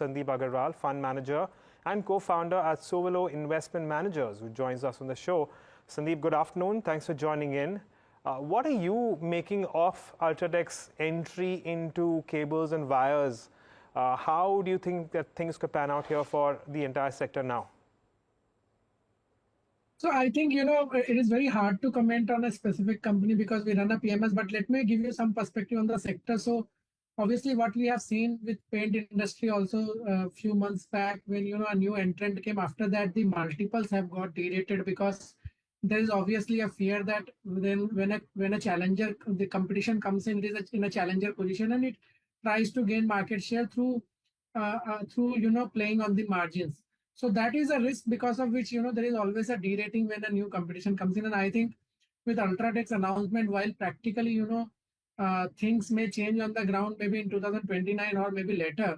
Sandip Agarwal, fund manager and co-founder at Sowilo Investment Managers, who joins us on the show. Sandip, good afternoon. Thanks for joining in. What are you making of Ultratech's entry into cables and wires? How do you think that things could pan out here for the entire sector now? So I think, it is very hard to comment on a specific company because we run a PMS, but let me give you some perspective on the sector. So obviously what we have seen with paint industry also a few months back when, a new entrant came, after that, the multiples have got derated because there is obviously a fear that then when a challenger, the competition comes in, it is in a challenger position and it tries to gain market share through playing on the margins. So that is a risk because of which, there is always a derating when a new competition comes in. And I think with Ultratech's announcement, while practically, things may change on the ground maybe in 2029 or maybe later.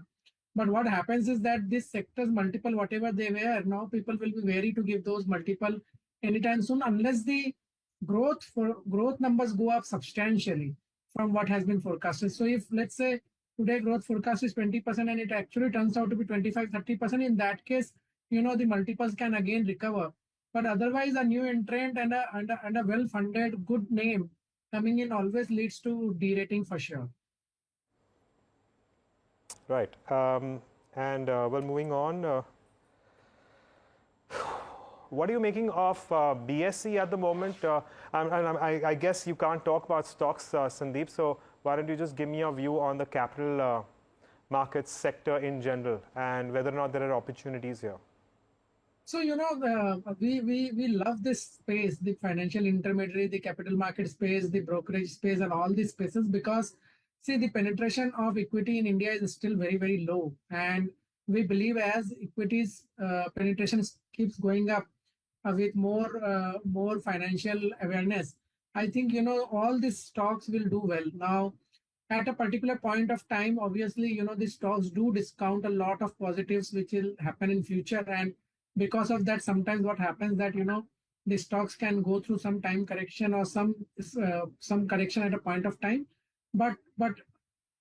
But what happens is that this sector's multiple, whatever they were, now people will be wary to give those multiple anytime soon unless the growth numbers go up substantially from what has been forecasted. So if, let's say, today growth forecast is 20% and it actually turns out to be 25-30%, in that case, the multiples can again recover. But otherwise, a new entrant and a well-funded good name coming in always leads to derating for sure. Right. Well, moving on. What are you making of BSE at the moment? I guess you can't talk about stocks, Sandip, so why don't you just give me your view on the capital markets sector in general and whether or not there are opportunities here? So, we love this space, the financial intermediary, the capital market space, the brokerage space, and all these spaces because, see, the penetration of equity in India is still very, very low. And we believe as equities penetration keeps going up with more financial awareness, I think, all these stocks will do well. Now, at a particular point of time, obviously, these stocks do discount a lot of positives which will happen in future. And because of that, sometimes what happens that, the stocks can go through some time correction or some correction at a point of time. But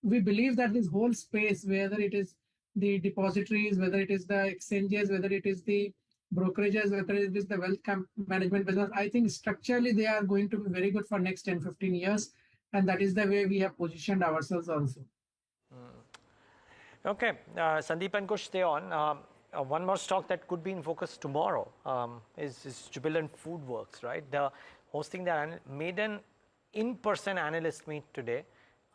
we believe that this whole space, whether it is the depositories, whether it is the exchanges, whether it is the brokerages, whether it is the wealth management business, I think structurally they are going to be very good for next 10-15 years. And that is the way we have positioned ourselves also. Okay, Sandip and Kush, stay on. One more stock that could be in focus tomorrow is Jubilant FoodWorks, right? They're hosting their maiden in-person analyst meet today.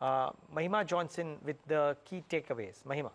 Mahima joins in with the key takeaways. Mahima.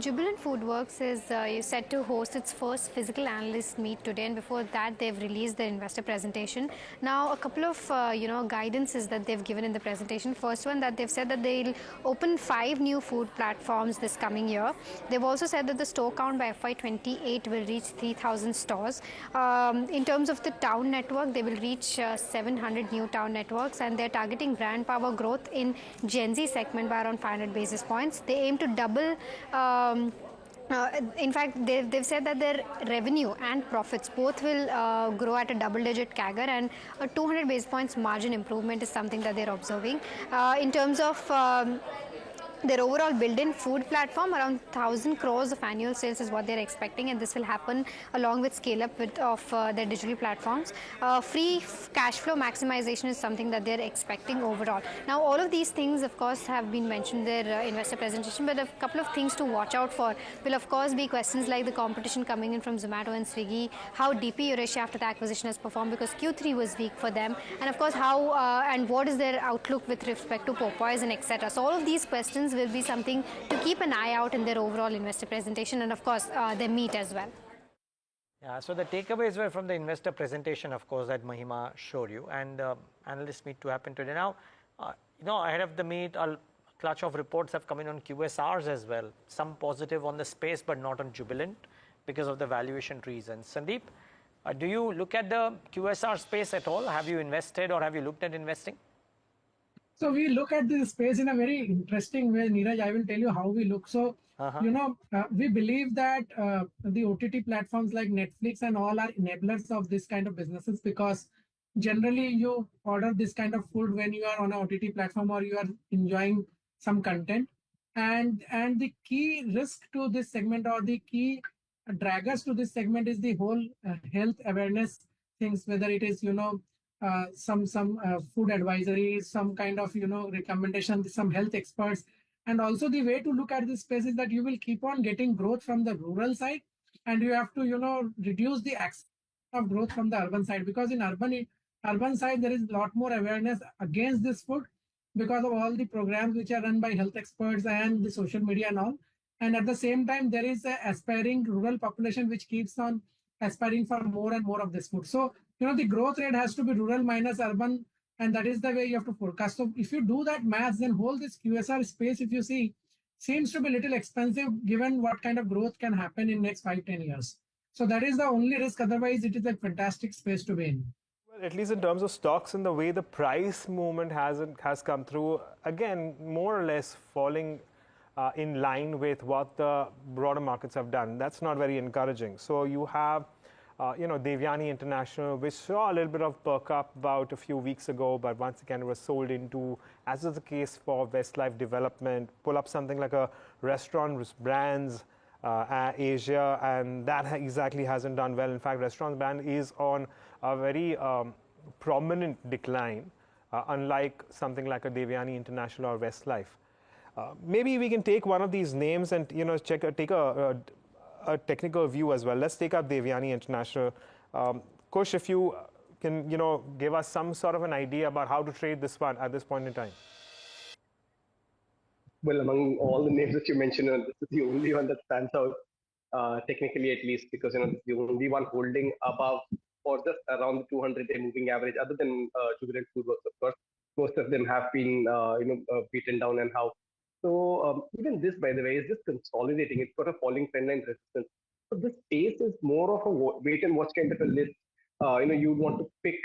Jubilant FoodWorks is set to host its first physical analyst meet today, and before that they've released their investor presentation. Now, a couple of guidances that they've given in the presentation. First one, that they've said that they'll open 5 new food platforms this coming year. They've also said that the store count by FY28 will reach 3,000 stores. In terms of the town network, they will reach 700 new town networks, and they're targeting brand power growth in Gen Z segment by around 500 basis points. They aim to double in fact, they've said that their revenue and profits both will grow at a double-digit CAGR, and a 200 basis points margin improvement is something that they're observing. In terms of their overall built-in food platform, around 1,000 crores of annual sales is what they're expecting, and this will happen along with scale-up of their digital platforms. Free cash flow maximization is something that they're expecting overall. Now, all of these things, of course, have been mentioned in their investor presentation, but a couple of things to watch out for will, of course, be questions like the competition coming in from Zomato and Swiggy, how DP Eurasia after the acquisition has performed because Q3 was weak for them, and of course, how and what is their outlook with respect to Popeyes and etc. So all of these questions will be something to keep an eye out in their overall investor presentation, and of course their meet as well. Yeah, so the takeaways were from the investor presentation, of course, that Mahima showed you, and analyst meet to happen today. Now, ahead of the meet, a clutch of reports have come in on QSRs as well. Some positive on the space, but not on Jubilant because of the valuation reasons. Sandip, do you look at the QSR space at all? Have you invested or have you looked at investing? So we look at this space in a very interesting way, Neeraj. I will tell you how we look. So, we believe that the OTT platforms like Netflix and all are enablers of this kind of businesses because generally you order this kind of food when you are on an OTT platform or you are enjoying some content. And the key risk to this segment, or the key draggers to this segment, is the whole health awareness things, whether it is some food advisories, some kind of recommendation, some health experts. And also the way to look at this space is that you will keep on getting growth from the rural side, and you have to reduce the access of growth from the urban side, because in urban side there is a lot more awareness against this food because of all the programs which are run by health experts and the social media and all. And at the same time, there is a aspiring rural population which keeps on aspiring for more and more of this food. So, the growth rate has to be rural minus urban, and that is the way you have to forecast. So if you do that math, then whole this QSR space, if you see, seems to be a little expensive given what kind of growth can happen in next 5-10 years. So that is the only risk. Otherwise, it is a fantastic space to be in. Well, at least in terms of stocks and the way the price movement has come through, again, more or less falling in line with what the broader markets have done. That's not very encouraging. So you have, Devyani International, which saw a little bit of perk up about a few weeks ago, but once again it was sold into, as is the case for Westlife Development, pull up something like a Restaurant Brands Asia, and that exactly hasn't done well. In fact, Restaurant Brand is on a very prominent decline, unlike something like a Devyani International or Westlife. Maybe we can take one of these names and take a technical view as well. Let's take up Devyani International. Kush, if you can give us some sort of an idea about how to trade this one at this point in time. Well, among all the names that you mentioned, this is the only one that stands out, technically at least, because this is the only one holding above or just around the 200-day moving average, other than Jubilant FoodWorks, of course. Most of them have been, beaten down and how. So even this, by the way, is just consolidating. It's got a falling trendline resistance. So this space is more of a wait and watch kind of a list. You want to pick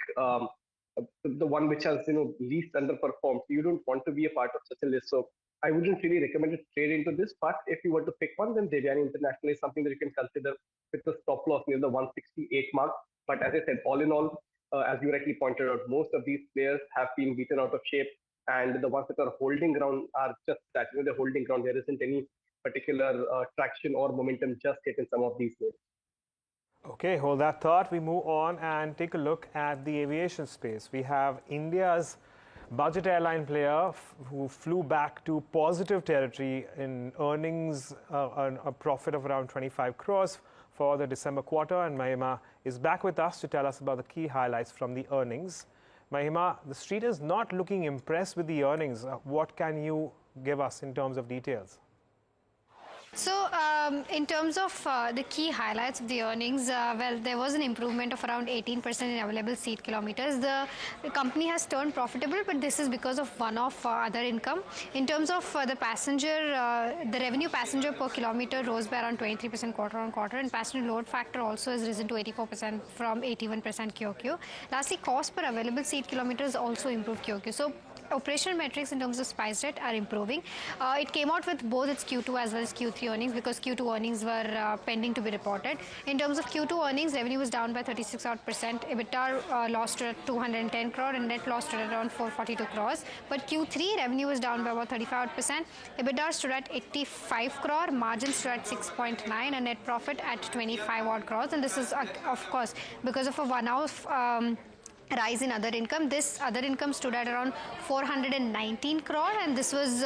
the one which has least underperformed. You don't want to be a part of such a list. So I wouldn't really recommend to trade into this. But if you were to pick one, then Devyani International is something that you can consider with the stop loss near the 168 mark. But as I said, all in all, as you rightly pointed out, most of these players have been beaten out of shape. And the ones that are holding ground are just that, they're holding ground. There isn't any particular traction or momentum just yet in some of these ways. Okay, hold that thought. We move on and take a look at the aviation space. We have India's budget airline player who flew back to positive territory in earnings, a profit of around 25 crores for the December quarter. And Mahima is back with us to tell us about the key highlights from the earnings. Mahima, the street is not looking impressed with the earnings. What can you give us in terms of details? So, in terms of the key highlights of the earnings, well, there was an improvement of around 18% in available seat kilometers. The company has turned profitable, but this is because of one-off other income. In terms of the revenue passenger per kilometer rose by around 23% quarter on quarter, and passenger load factor also has risen to 84% from 81% QOQ. Lastly, cost per available seat kilometers also improved QOQ. So, operational metrics in terms of SpiceJet are improving. It came out with both its Q2 as well as Q3 earnings, because Q2 earnings were pending to be reported. In terms of Q2 earnings, revenue was down by 36%. EBITDA lost to 210 crore and net loss stood at around 442 crores. But Q3 revenue was down by about 35%. EBITDA stood at 85 crore, margins stood at 6.9, and net profit at 25 odd crores. And this is, of course, because of a one-off rise in other income. This other income stood at around 419 crore, and this was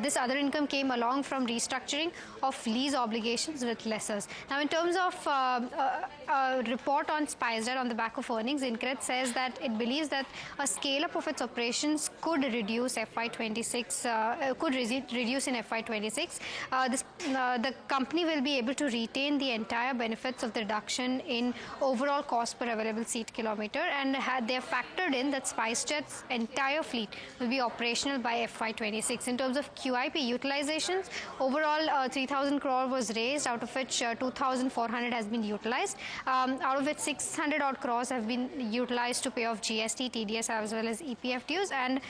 this other income came along from restructuring of lease obligations with lessors. Now, in terms of a report on SpiceJet on the back of earnings, INCRED says that it believes that a scale-up of its operations could reduce FY26, reduce in FY26. The company will be able to retain the entire benefits of the reduction in overall cost per available seat kilometer, and they have factored in that SpiceJet's entire fleet will be operational by FY26. In terms of QIP utilizations, overall 3,000 crore was raised, out of which 2,400 has been utilized. Out of which 600 odd crores have been utilized to pay off GST, TDS as well as EPF dues, and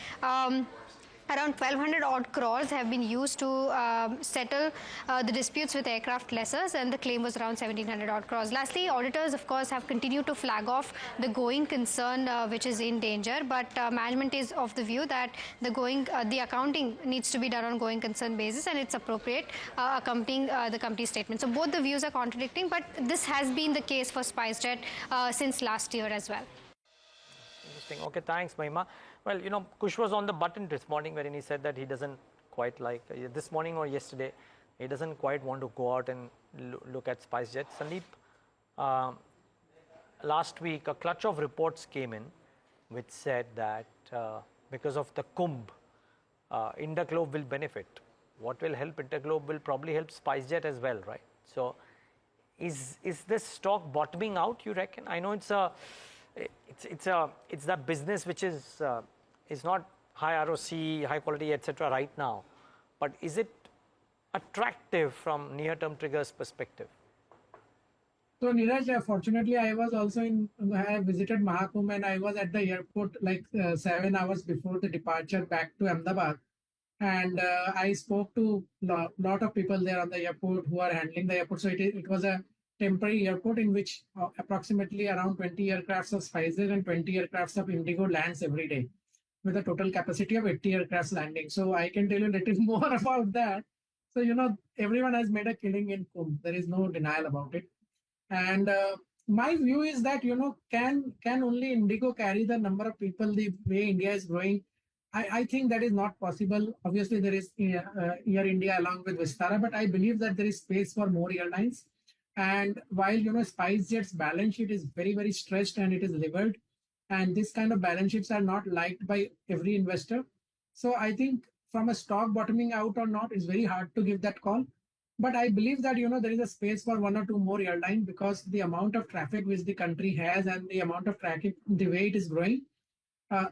Around 1200 odd crores have been used to settle the disputes with aircraft lessors, and the claim was around 1700 odd crores. Lastly, auditors of course have continued to flag off the going concern which is in danger, but management is of the view that the accounting needs to be done on going concern basis, and it's appropriate accompanying the company statement. So both the views are contradicting, but this has been the case for SpiceJet since last year as well. Interesting. Okay, thanks, Mahima. Well, Kush was on the button this morning wherein he said that he doesn't quite like, this morning or yesterday, he doesn't quite want to go out and look at SpiceJet. Sandip, last week a clutch of reports came in which said that because of the Kumbh, Interglobe will benefit. What will help Interglobe will probably help SpiceJet as well, right? So, is this stock bottoming out, you reckon? I know it's that business which is not high ROC, high quality, etc. right now, but is it attractive from near-term triggers perspective? So Neeraj, fortunately, I visited Mahakumbh and I was at the airport like 7 hours before the departure back to Ahmedabad. And I spoke to a lot of people there on the airport who are handling the airport. So it was a temporary airport in which approximately around 20 aircrafts of SpiceJet and 20 aircrafts of Indigo lands every day, with a total capacity of 80 aircrafts landing. So I can tell you a little more about that. So, everyone has made a killing in Kumbh. There is no denial about it. And my view is that, can only Indigo carry the number of people the way India is growing? I think that is not possible. Obviously, there is Air India along with Vistara, but I believe that there is space for more airlines. And while, SpiceJet's balance sheet is very, very stretched and it is levered, and this kind of balance sheets are not liked by every investor. So I think from a stock bottoming out or not, it's very hard to give that call. But I believe that, there is a space for one or two more airlines because the amount of traffic which the country has and the amount of traffic, the way it is growing,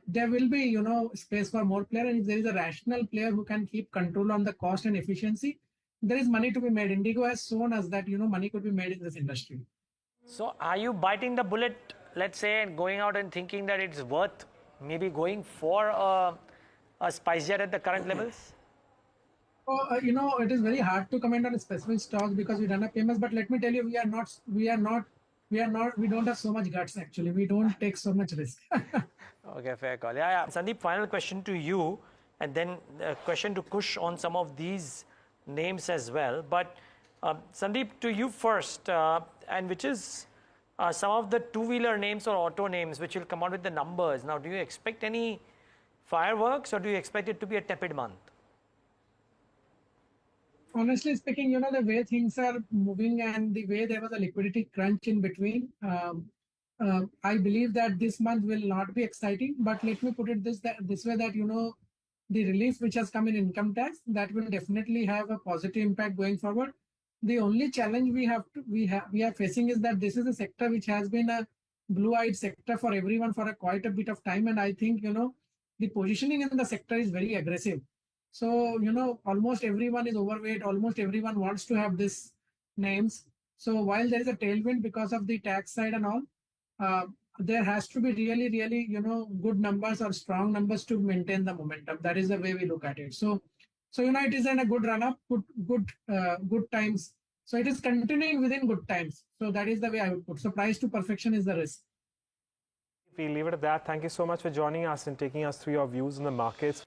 there will be, space for more players. And if there is a rational player who can keep control on the cost and efficiency, there is money to be made. Indigo has shown us that, money could be made in this industry. So are you biting the bullet, let's say, and going out and thinking that it's worth maybe going for a SpiceJet at the current levels? It is very hard to comment on specific stocks because we run a PMS. But let me tell you, we don't have so much guts actually. We don't take so much risk. Okay, fair call. Yeah. Sandip, final question to you, and then a question to Kush on some of these names as well. But Sandip, to you first, and which is some of the two-wheeler names or auto names which will come out with the numbers. Now, do you expect any fireworks or do you expect it to be a tepid month? Honestly speaking, the way things are moving and the way there was a liquidity crunch in between, I believe that this month will not be exciting. But let me put it this way that, the relief which has come in income tax, that will definitely have a positive impact going forward. The only challenge we are facing is that this is a sector which has been a blue-eyed sector for everyone for quite a bit of time. And I think, the positioning in the sector is very aggressive. So, almost everyone is overweight. Almost everyone wants to have these names. So while there is a tailwind because of the tax side and all, there has to be really, really, good numbers or strong numbers to maintain the momentum. That is the way we look at it. So it is in a good run-up, good times. So it is continuing within good times. So that is the way I would put. So price to perfection is the risk. We leave it at that. Thank you so much for joining us and taking us through your views on the markets.